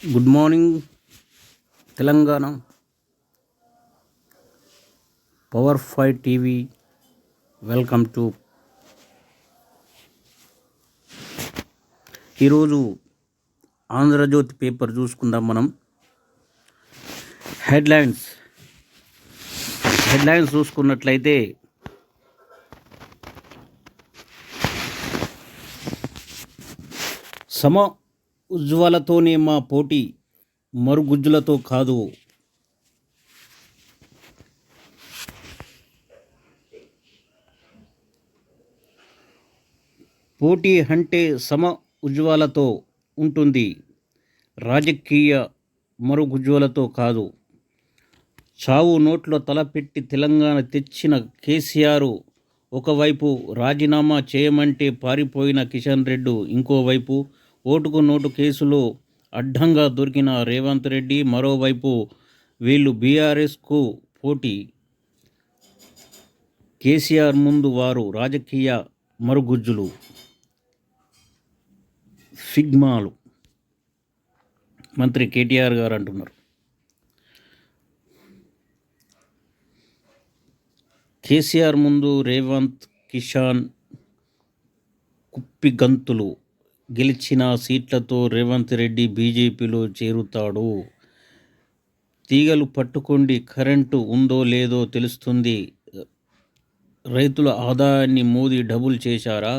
Good morning Telangana power 5 TV. Welcome to. ఈరోజు Andhra Jyothi paper చూసుకుందాం మనం. హెడ్లైన్స్ చూసుకున్నట్లయితే సమ ఉజ్వలతోనే మా పోటీ, మరుగుజ్జులతో కాదు. పోటీ అంటే సమ ఉజ్వలతో ఉంటుంది, రాజకీయ మరుగుజ్జులతో కాదు. చావు నోట్లో తలపెట్టి తెలంగాణ తెచ్చిన కేసీఆర్ ఒకవైపు, రాజీనామా చేయమంటే పారిపోయిన కిషన్ రెడ్డి ఇంకోవైపు, ఓటుకు నోటు కేసులో అడ్డంగా దొరికిన రేవంత్ రెడ్డి మరోవైపు. వీళ్ళు బీఆర్ఎస్కు పోటీ. కేసీఆర్ ముందు వారు రాజకీయ మరుగుజ్జులు, ఫిగ్మాలు. మంత్రి కేటీఆర్ గారు అంటున్నారు. కేసీఆర్ ముందు రేవంత్, కిషన్ కుప్పిగంతులు. గెలిచిన సీట్లతో రేవంత్ రెడ్డి బీజేపీలో చేరుతాడు. తీగలు పట్టుకోండి, కరెంటు ఉందో లేదో తెలుస్తుంది. రైతుల ఆదాయాన్ని మోదీ డబుల్ చేశారా?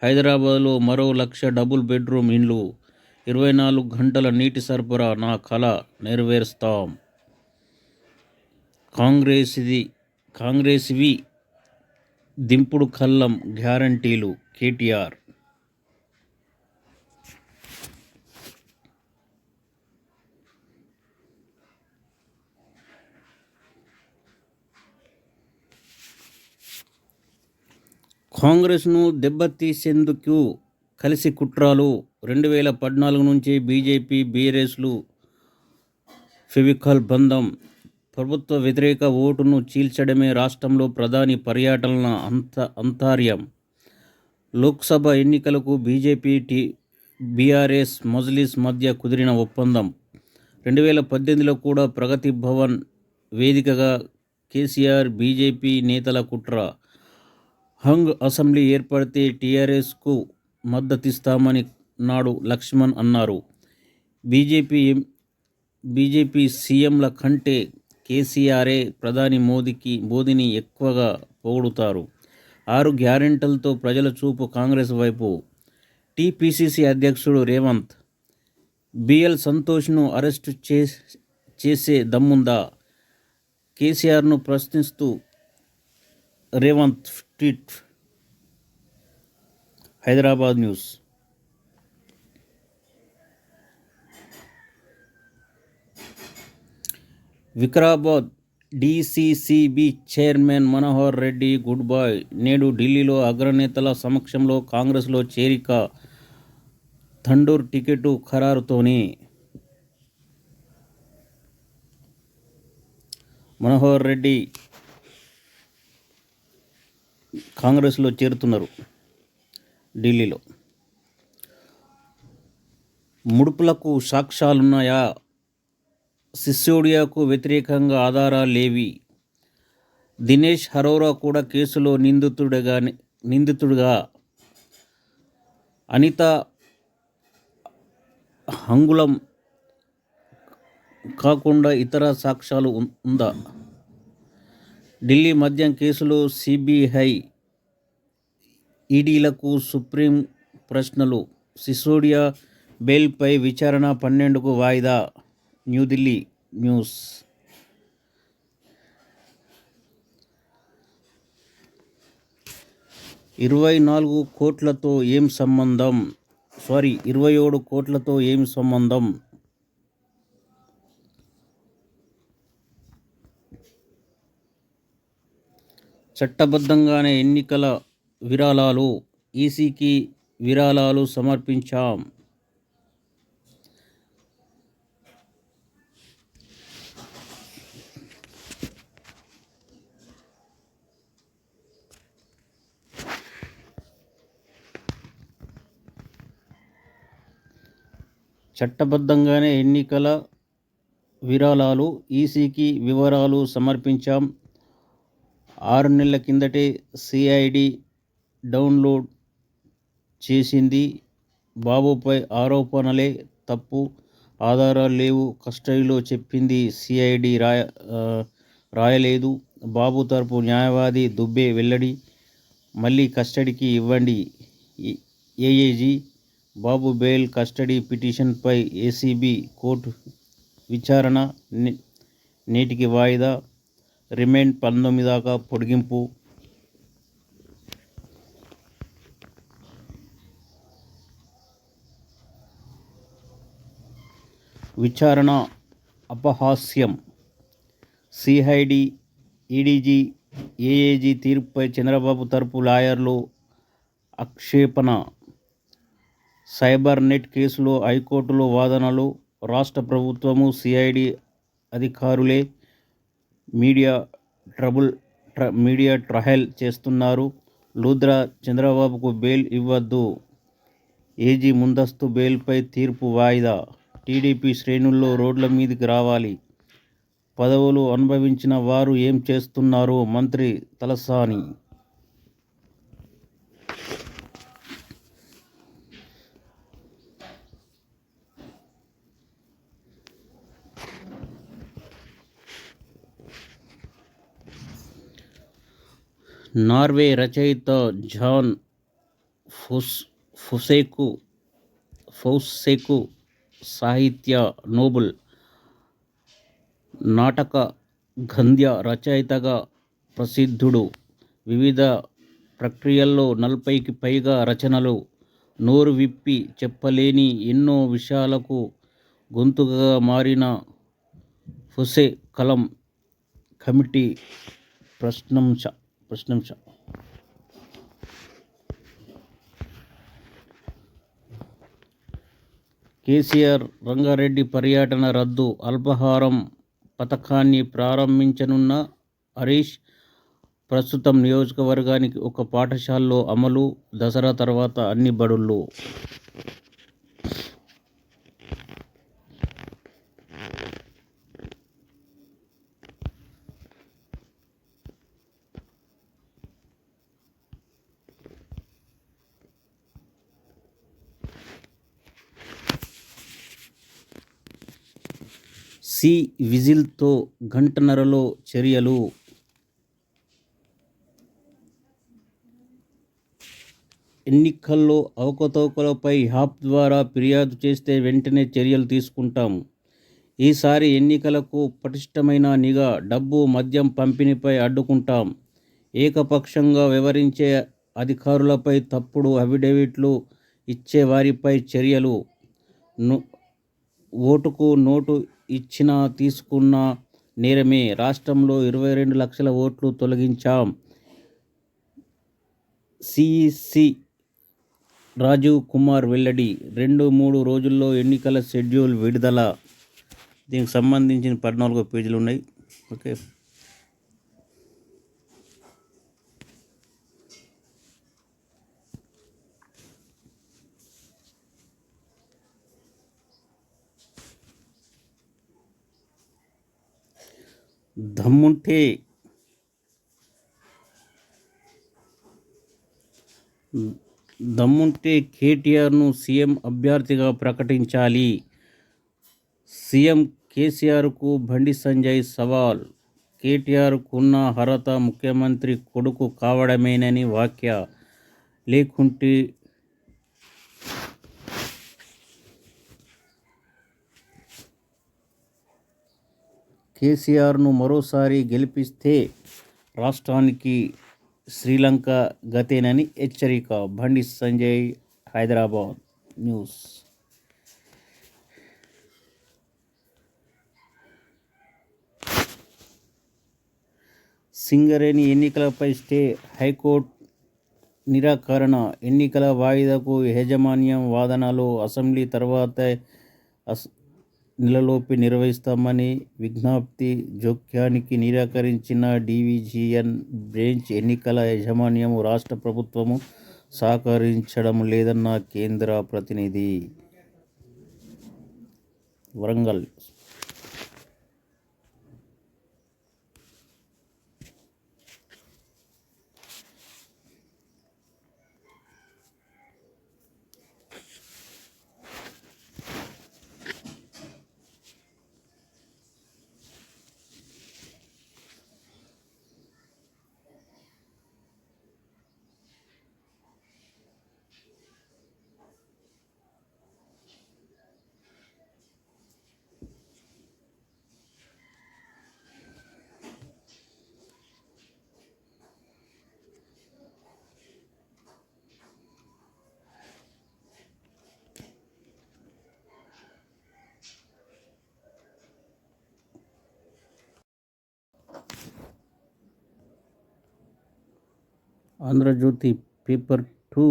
హైదరాబాద్లో మరో 1,00,000 డబుల్ బెడ్రూమ్ ఇండ్లు, 24 గంటల నీటి సరఫరా, నా కల నెరవేరుస్తాం. కాంగ్రెస్వి దింపుడు కళ్ళం గ్యారంటీలు, కేటీఆర్. కాంగ్రెస్ను దెబ్బతీసేందుకు కలిసి కుట్రాలు. 2014 నుంచి బీజేపీ బీఆర్ఎస్లు ఫెవికాల్ బంధం. ప్రభుత్వ వ్యతిరేక ఓటును చీల్చడమే రాష్ట్రంలో ప్రధాని పర్యటనల అంతర్యం. లోక్సభ ఎన్నికలకు బీజేపీ బీఆర్ఎస్ మజ్లిస్ మధ్య కుదిరిన ఒప్పందం. 2018లో కూడా ప్రగతి భవన్ వేదికగా కేసీఆర్ బీజేపీ నేతల కుట్ర. హంగ్ అసెంబ్లీ ఏర్పడితే టీఆర్ఎస్కు మద్దతిస్తామని నాడు లక్ష్మణ్ అన్నారు. బీజేపీ సీఎంల కంటే కేసీఆరే ప్రధాని మోదీని ఎక్కువగా పొగుడుతారు. 6 గ్యారెంటీలతో ప్రజల చూపు కాంగ్రెస్ వైపు. టీపీసీసీ అధ్యక్షుడు రేవంత్ బిఎల్ సంతోష్ను అరెస్టు చేసే దమ్ముందా? కేసీఆర్ను ప్రశ్నిస్తూ Revanth tweet. Hyderabad news. Vikarabad DCCB chairman Manohar Reddy good bye. నేడు ఢిల్లీలో అగ్రనేతల సమక్షంలో కాంగ్రెస్లో చేరిక. తండూర్ టికెటు ఖరారుతోనే మనోహర్ రెడ్డి కాంగ్రెస్లో చేరుతున్నారు. ఢిల్లీలో ముడుపులకు సాక్ష్యాలున్నాయా? సిసోడియాకు వ్యతిరేకంగా ఆధారాలేవి? దినేష్ అరోరా కూడా కేసులో నిందితుడిగా. అనిత అంగుళం కాకుండా ఇతర సాక్ష్యాలు ఉందా? ఢిల్లీ మద్యం కేసులో సిబిఐ ఈడీలకు సుప్రీం ప్రశ్నలు. సిసోడియా బెయిల్పై విచారణ 12కు వాయిదా. న్యూఢిల్లీ న్యూస్. 27 కోట్లతో ఏం సంబంధం? చట్టబద్ధంగానే ఎన్నికల విరాళాలు. ఈసీకి విరాళాలు సమర్పించాం. చట్టబద్ధంగానే ఎన్నికల విరాళాలు ఈసీకి వివరాలు సమర్పించాం. 6 నెలల కిందటే సిఐడి డౌన్లోడ్ చేసింది. బాబుపై ఆరోపణలే తప్పు, ఆధారాలు లేవు, కస్టడీలో చెప్పింది సిఐడి రాయలేదు. బాబు తరపు న్యాయవాది దుబ్బే వెల్లడి. మళ్ళీ కస్టడీకి ఇవ్వండి ఏఏజీ. బాబు బెయిల్ కస్టడీ పిటిషన్పై ఏసీబీ కోర్టు విచారణ నేటికి వాయిదా. రిమాండ్ 19 దాకా పొడిగింపు. విచారణ అపహాస్యం. సిఐడి, ఈడీజీ, ఏఏజీ తీర్పుపై చంద్రబాబు తరపు లాయర్లు ఆక్షేపణ. సైబర్ నెట్ కేసులో హైకోర్టులో వాదనలు. రాష్ట్ర ప్రభుత్వము, సిఐడి అధికారులే మీడియా ట్రయల్ చేస్తున్నారు. లుద్రా చంద్రబాబుకు బెయిల్ ఇవ్వొద్దు. ఏజీ ముందస్తు బెయిల్పై తీర్పు వాయిదా. టీడీపీ శ్రేణుల్లో రోడ్ల మీదికి రావాలి. పదవులు అనుభవించిన వారు ఏం చేస్తున్నారు? మంత్రి తలసాని. నార్వే రచయిత జాన్ ఫౌసెకు సాహిత్య నోబెల్, నాటక గద్య రచయితగా ప్రసిద్ధుడు. వివిధ ప్రక్రియల్లో 40కి పైగా రచనలు. నోరు విప్పి చెప్పలేని ఎన్నో విషయాలకు గొంతుగా మారిన ఫౌసె కలం కమిటీ ప్రశంస. కేసీఆర్ రంగారెడ్డి పర్యటన రద్దు. అల్పాహారం పథకాన్ని ప్రారంభించనున్న హరీష్. ప్రస్తుతం నియోజకవర్గానికి ఒక పాఠశాలలో అమలు. దసరా తర్వాత అన్ని బడుల్లో. సి విజిల్తో గంటన్నరలో చర్యలు. ఎన్నికల్లో అవకతవకలపై యాప్ ద్వారా ఫిర్యాదు చేస్తే వెంటనే చర్యలు తీసుకుంటాం. ఈసారి ఎన్నికలకు పటిష్టమైన నిఘా. డబ్బు, మద్యం పంపిణీపై అడ్డుకుంటాం. ఏకపక్షంగా వ్యవహరించే అధికారులపై, తప్పుడు అఫిడవిట్లు ఇచ్చే వారిపై చర్యలు. ఓటుకు నోటు ఇచ్చినా తీసుకున్నా నేరమే. రాష్ట్రంలో 22 లక్షల ఓట్లు తొలగించాం. సిఇసి రాజీవ్ కుమార్ వెల్లడి. 2-3 రోజుల్లో ఎన్నికల షెడ్యూల్ విడుదల. దీనికి సంబంధించిన 14 పేజీలు ఉన్నాయి. ఓకే. దమ్ముంటే కేటీఆర్ను సీఎం అభ్యర్థిగా ప్రకటించాలి. సీఎం కేసీఆర్కు బండి సంజయ్ సవాల్. కేటీఆర్కున్న అర్హత ముఖ్యమంత్రి కొడుకు కావడమేనని వ్యాఖ్య. లేకుంటే కేసీఆర్ను మరోసారి గెలిపిస్తే రాష్ట్రానికి శ్రీలంక గతేనని హెచ్చరిక. బండి సంజయ్, హైదరాబాద్ న్యూస్. సింగరేణి ఎన్నికలపై స్టే. హైకోర్టు నిరాకరణ. ఎన్నికల వాయిదాకు యాజమాన్యం వాదనలు అసెంబ్లీ తర్వాతే నెలలోపే నిర్వహిస్తామని విజ్ఞప్తి. జోక్యానికి నిరాకరించిన డివిజిన్ బెంచ్. ఎన్నికల యాజమాన్యం, రాష్ట్ర ప్రభుత్వము సహకరించడం లేదన్న కేంద్ర ప్రతినిధి. వరంగల్. ఆంధ్రజ్యోతి పేపర్ 2.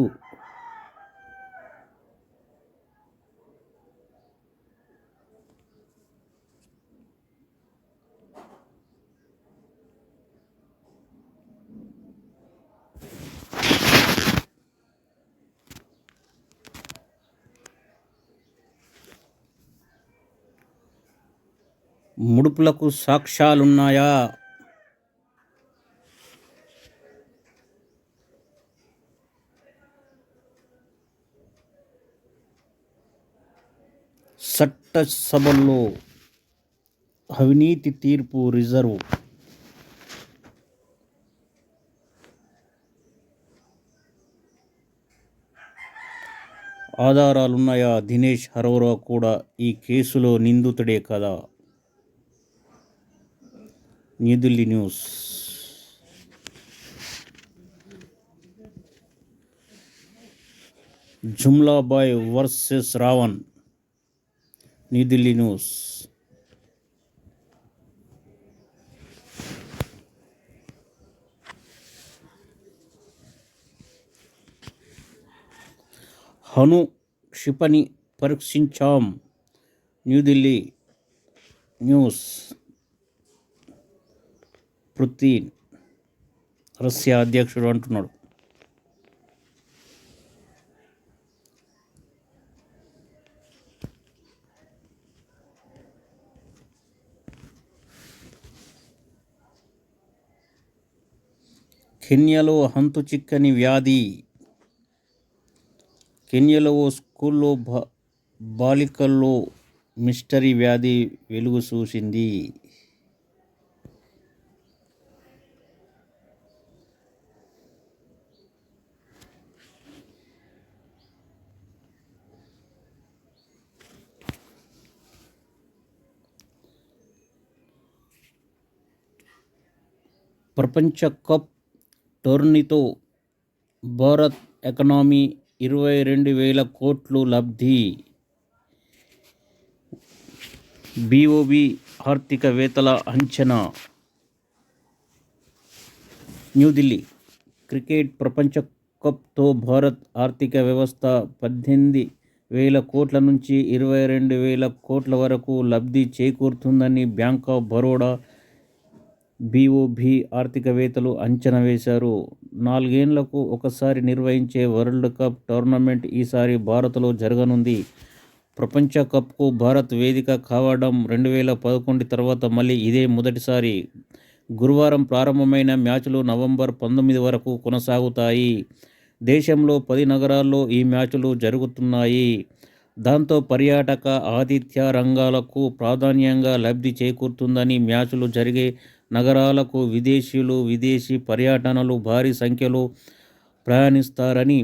ముడుపులకు సాక్ష్యాలున్నాయా? చట్టసభల్లో అవినీతి తీర్పు రిజర్వ్. ఆధారాలున్నాయా? దినేష్ అరోరా కూడా ఈ కేసులో నిందితుడే కదా? New Delhi news. జుమ్లాబాయ్ versus Raavan. New Delhi news. Hanu క్షిపణి పరీక్షించాం. న్యూఢిల్లీ న్యూస్. పుతిన్ రష్యా అధ్యక్షుడు అంటున్నాడు. కెన్యాలో అంతు చిక్కని వ్యాధి. కెన్యాలో ఓ స్కూల్లో బాలికల్లో మిస్టరీ వ్యాధి వెలుగు చూసింది. ప్రపంచ కప్ టోర్నీతో భారత్ ఎకానమీ 22,000 కోట్లు లబ్ధి. బీఓబీ ఆర్థికవేత్తల అంచనా. న్యూఢిల్లీ. క్రికెట్ ప్రపంచ కప్తో భారత్ ఆర్థిక వ్యవస్థ 18,000 కోట్ల నుంచి 22,000 కోట్ల వరకు లబ్ధి చేకూరుతుందని బ్యాంక్ ఆఫ్ బరోడా బీఓబీ ఆర్థికవేత్తలు అంచనా వేశారు. 4 ఏళ్లకు ఒకసారి నిర్వహించే వరల్డ్ కప్ టోర్నమెంట్ ఈసారి భారత్లో జరగనుంది. ప్రపంచ కప్కు భారత్ వేదిక కావడం 2011 తర్వాత మళ్ళీ ఇదే మొదటిసారి. గురువారం ప్రారంభమైన మ్యాచ్లు నవంబర్ 19 వరకు కొనసాగుతాయి. దేశంలో 10 నగరాల్లో ఈ మ్యాచ్లు జరుగుతున్నాయి. దాంతో పర్యాటక, ఆతిథ్య రంగాలకు ప్రాధాన్యంగా లబ్ధి చేకూరుతుందని, మ్యాచ్లు జరిగే నగరాలకు విదేశీయులు, విదేశీ పర్యటనలు భారీ సంఖ్యలో ప్రయాణిస్తారని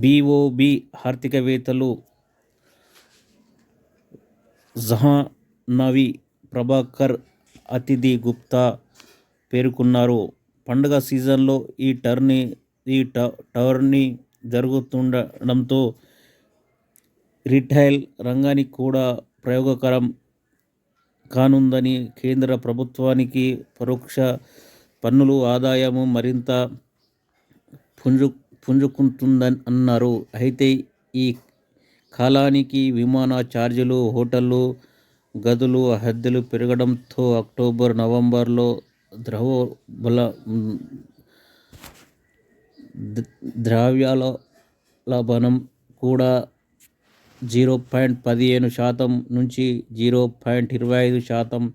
బీఓబీ ఆర్థికవేత్తలు జహ్నవి ప్రభాకర్, అతిథి గుప్తా పేర్కొన్నారు. పండుగ సీజన్లో ఈ టోర్నీ జరుగుతుండడంతో రిటైల్ రంగానికి కూడా ప్రయోగకరం కానుందని, కేంద్ర ప్రభుత్వానికి పరోక్ష పన్నుల ఆదాయం మరింత పుంజుకుంటుందన్నారు. అయితే ఈ కాలానికి విమాన ఛార్జీలు, హోటళ్లు, గదులు అద్దెలు పెరగడంతో అక్టోబర్, నవంబర్లో ద్రవ్యోల్బణం కూడా 0.15% నుంచి 0.25%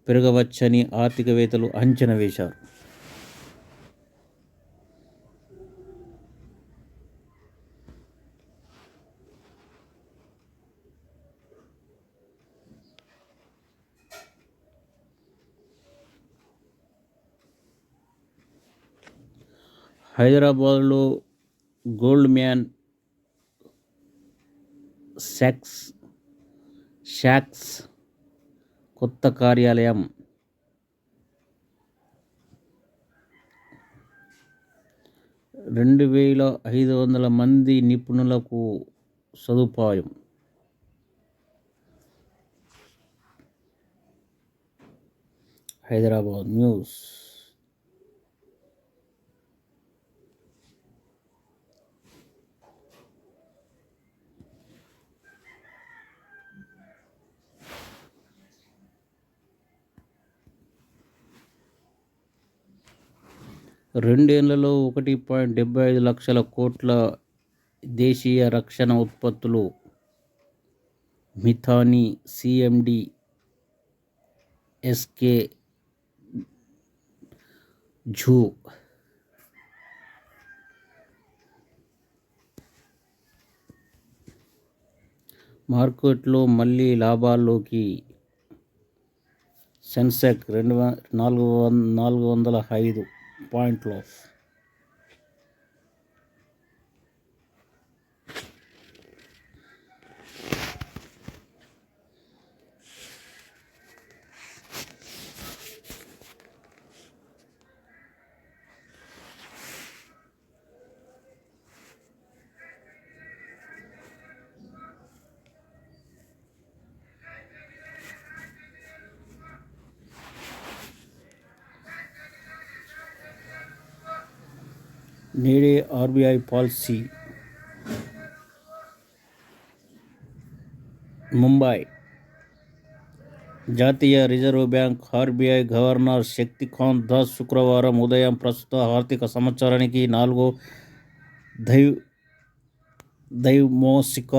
పెరగవచ్చని ఆర్థికవేత్తలు అంచనా వేశారు. హైదరాబాద్లో గోల్డ్మ్యాన్ సాక్స్ కొత్త కార్యాలయం 2,500 మంది నిపుణులకు సదుపాయం. హైదరాబాద్ న్యూస్. రెండేళ్లలో 1.75 లక్షల కోట్ల దేశీయ రక్షణ ఉత్పత్తులు. Midhani CMD SK Jha. మార్కెట్లో మళ్లీ లాభాల్లోకి. సెన్సెక్స్ 405 పాయింట్లు. నేడే ఆర్బీఐ పాలసీ. ముంబై. జాతీయ reserve bank RBI governor Shaktikant Das శుక్రవారం ఉదయం ప్రస్తుత ఆర్థిక సంవత్సరానికి 4వ ద్వైమాసిక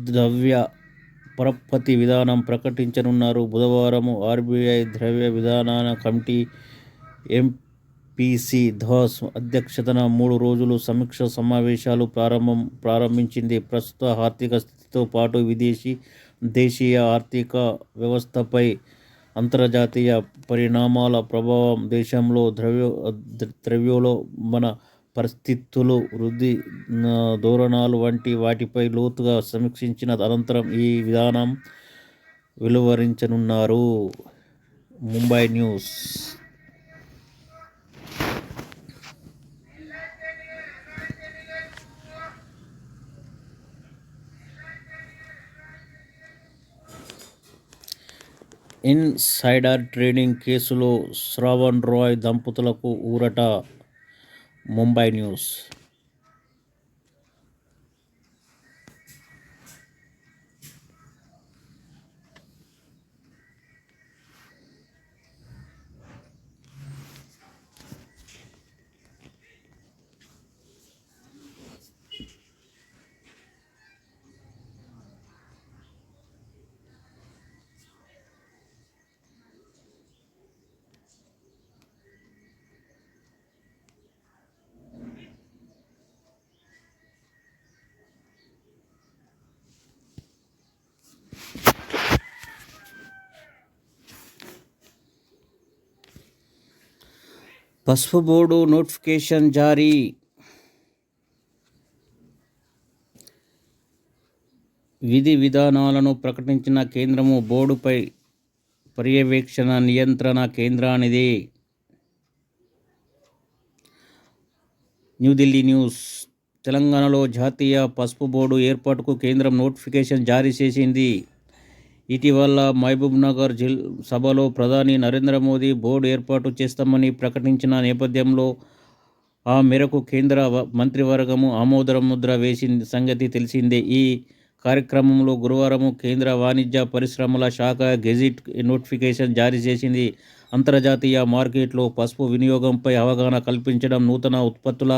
ద్రవ్య పరపతి విధానం ప్రకటించనున్నారు. బుధవారం ఆర్బీఐ ద్రవ్య విధాన కమిటీ ఎంపీసీ దాస్ అధ్యక్షతన 3 రోజుల సమీక్ష సమావేశాలు ప్రారంభించింది. ప్రస్తుత ఆర్థిక స్థితితో పాటు దేశీయ ఆర్థిక వ్యవస్థపై అంతర్జాతీయ పరిణామాల ప్రభావం, దేశంలో ద్రవ్యోల్బణ పరిస్థితులు, వృద్ధి ధోరణులు వంటి వాటిపై లోతుగా సమీక్షించిన అనంతరం ఈ విధానం వెలువరించనున్నారు. ముంబై న్యూస్. ఇన్సైడర్ ట్రేడింగ్ కేసులో శ్రావణ్ రాయ్ దంపతులకు ఊరట. ముంబై న్యూస్. పసుపు బోర్డు నోటిఫికేషన్ జారీ. విధి విధానాలను ప్రకటించిన కేంద్రము. బోర్డుపై పర్యవేక్షణ, నియంత్రణ కేంద్రానిదే. న్యూఢిల్లీ న్యూస్. తెలంగాణలో జాతీయ పసుపు బోర్డు ఏర్పాటుకు కేంద్రం నోటిఫికేషన్ జారీ చేసింది. ఇటీవల మహబూబ్నగర్ సభలో ప్రధాని నరేంద్ర మోదీ బోర్డు ఏర్పాటు చేస్తామని ప్రకటించిన నేపథ్యంలో ఆ మేరకు కేంద్ర మంత్రివర్గము ఆమోదముద్ర వేసిన సంగతి తెలిసిందే. ఈ కార్యక్రమంలో గురువారం కేంద్ర వాణిజ్య పరిశ్రమల శాఖ గెజిట్ నోటిఫికేషన్ జారీ చేసింది. అంతర్జాతీయ మార్కెట్లో పసుపు వినియోగంపై అవగాహన కల్పించడం, నూతన ఉత్పత్తుల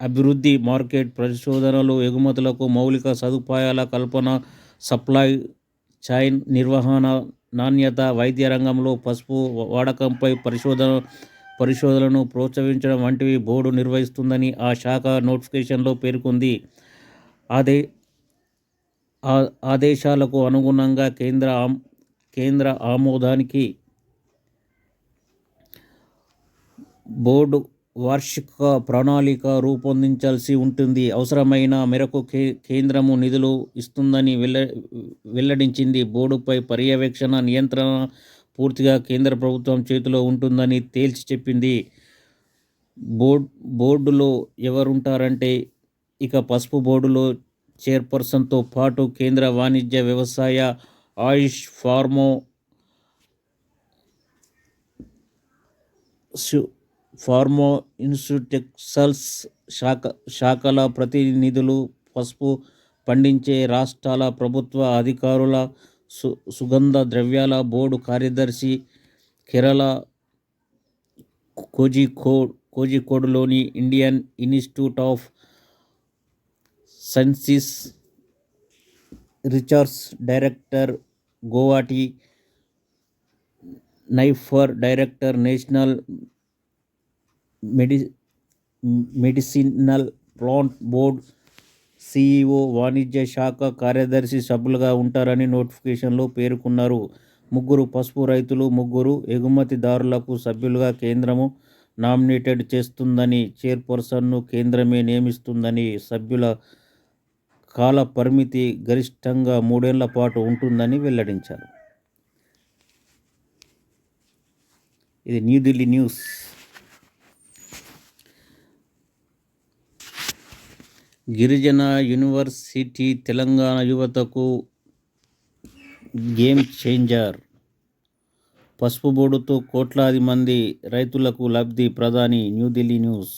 అభివృద్ధి, మార్కెట్ పరిశోధనలు, ఎగుమతులకు మౌలిక సదుపాయాల కల్పన, సప్లై చైన్ నిర్వహణ, నాణ్యత, వైద్య రంగంలో పసుపు వాడకంపై పరిశోధనలను ప్రోత్సహించడం వంటివి బోర్డు నిర్వహిస్తుందని ఆ శాఖ నోటిఫికేషన్లో పేర్కొంది. ఆదే ఆదేశాలకు అనుగుణంగా కేంద్ర ఆమోదానికి బోర్డు వార్షిక ప్రణాళిక రూపొందించాల్సి ఉంటుంది. అవసరమైన మేరకు కేంద్రము నిధులు ఇస్తుందని వెల్లడించింది. బోర్డుపై పర్యవేక్షణ, నియంత్రణ పూర్తిగా కేంద్ర ప్రభుత్వం చేతిలో ఉంటుందని తేల్చి చెప్పింది. బోర్డులో ఎవరుంటారంటే ఇక పసుపు బోర్డులో చైర్పర్సన్తో పాటు కేంద్ర వాణిజ్య, వ్యవసాయ, ఆయుష్, ఫార్మో ఇన్స్టిట్యూషన్స్ శాఖల ప్రతినిధులు, పసుపు పండించే రాష్ట్రాల ప్రభుత్వ అధికారుల, సుగంధ ద్రవ్యాల బోర్డు కార్యదర్శి, కేరళ కోజికోడ్లోని Indian institute of sciences research director, Guwahati NIPER director, national medicinal plant board CEO, వాణిజ్య శాఖ కార్యదర్శి సభ్యులుగా ఉంటారని నోటిఫికేషన్లో పేర్కొన్నారు. 3 పసుపు రైతులు, 3 ఎగుమతిదారులకు సభ్యులుగా కేంద్రము నామినేటెడ్ చేస్తుందని, చైర్పర్సన్ను కేంద్రమే నియమిస్తుందని, సభ్యుల కాల పరిమితి గరిష్టంగా 3 ఏళ్ల పాటు ఉంటుందని వెల్లడించారు. ఇది న్యూఢిల్లీ న్యూస్. గిరిజన యూనివర్సిటీ తెలంగాణ యువతకు గేమ్ చేంజర్. పసుపు బోర్డుతో కోట్లాది మంది రైతులకు లబ్ధి. ప్రధాని. న్యూఢిల్లీ న్యూస్.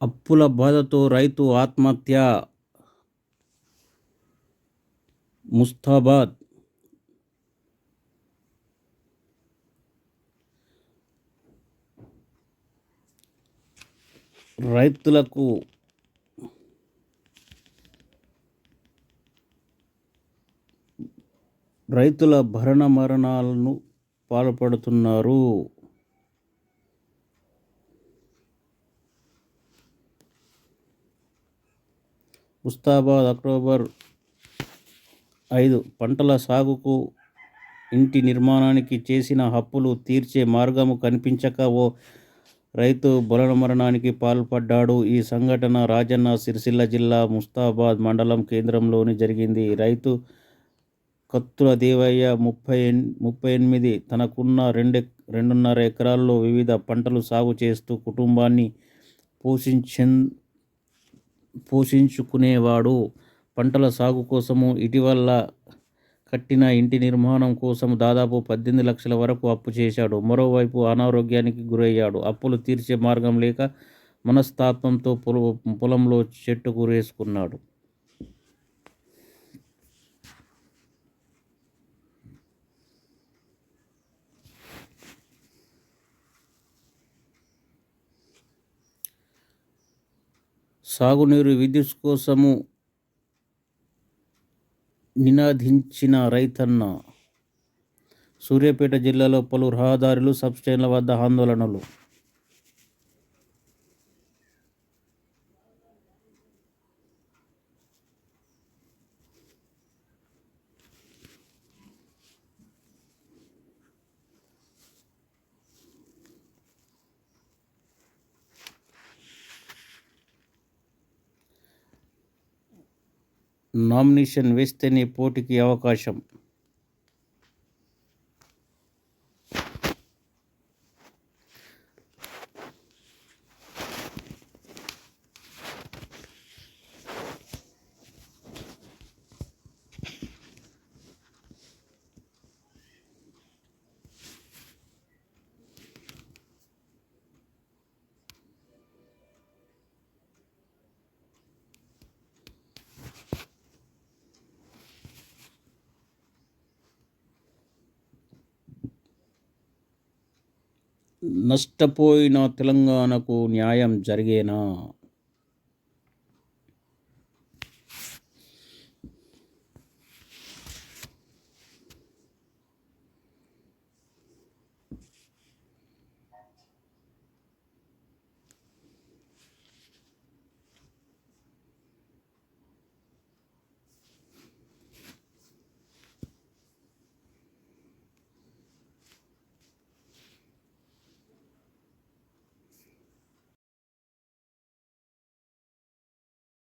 అప్పుల బాధతో రైతు ఆత్మహత్య. ముస్తాబాద్. రైతుల భరణ మరణాలను పాల్పడుతున్నారు. ముస్తాబాద్. అక్టోబర్ 5. పంటల సాగుకు, ఇంటి నిర్మాణానికి చేసిన అప్పులు తీర్చే మార్గము కనిపించక ఓ రైతు మరణానికి పాల్పడ్డాడు. ఈ సంఘటన రాజన్న సిరిసిల్ల జిల్లా ముస్తాబాద్ మండలం కేంద్రంలోని జరిగింది. రైతు కత్తుల దేవయ్య 38 తనకున్న 2.5 ఎకరాల్లో వివిధ పంటలు సాగు చేస్తూ కుటుంబాన్ని పోషించుకునేవాడు. పంటల సాగు కోసము, ఇటీవల కట్టిన ఇంటి నిర్మాణం కోసం దాదాపు 18 లక్షల వరకు అప్పు చేశాడు. మరోవైపు అనారోగ్యానికి గురయ్యాడు. అప్పులు తీర్చే మార్గం లేక మనస్తాపంతో పొలంలో చెట్టుకు వేసుకున్నాడు. సాగునీరు, విద్యుత్ కోసము నినదించిన రైతన్న. సూర్యాపేట జిల్లాలో పలు రహదారులు, సబ్స్టేషన్ల వద్ద ఆందోళనలు. నామినేషన్ వేస్తేనే పోటీకి అవకాశం. నష్టపోయిన తెలంగాణకు న్యాయం జరిగేనా?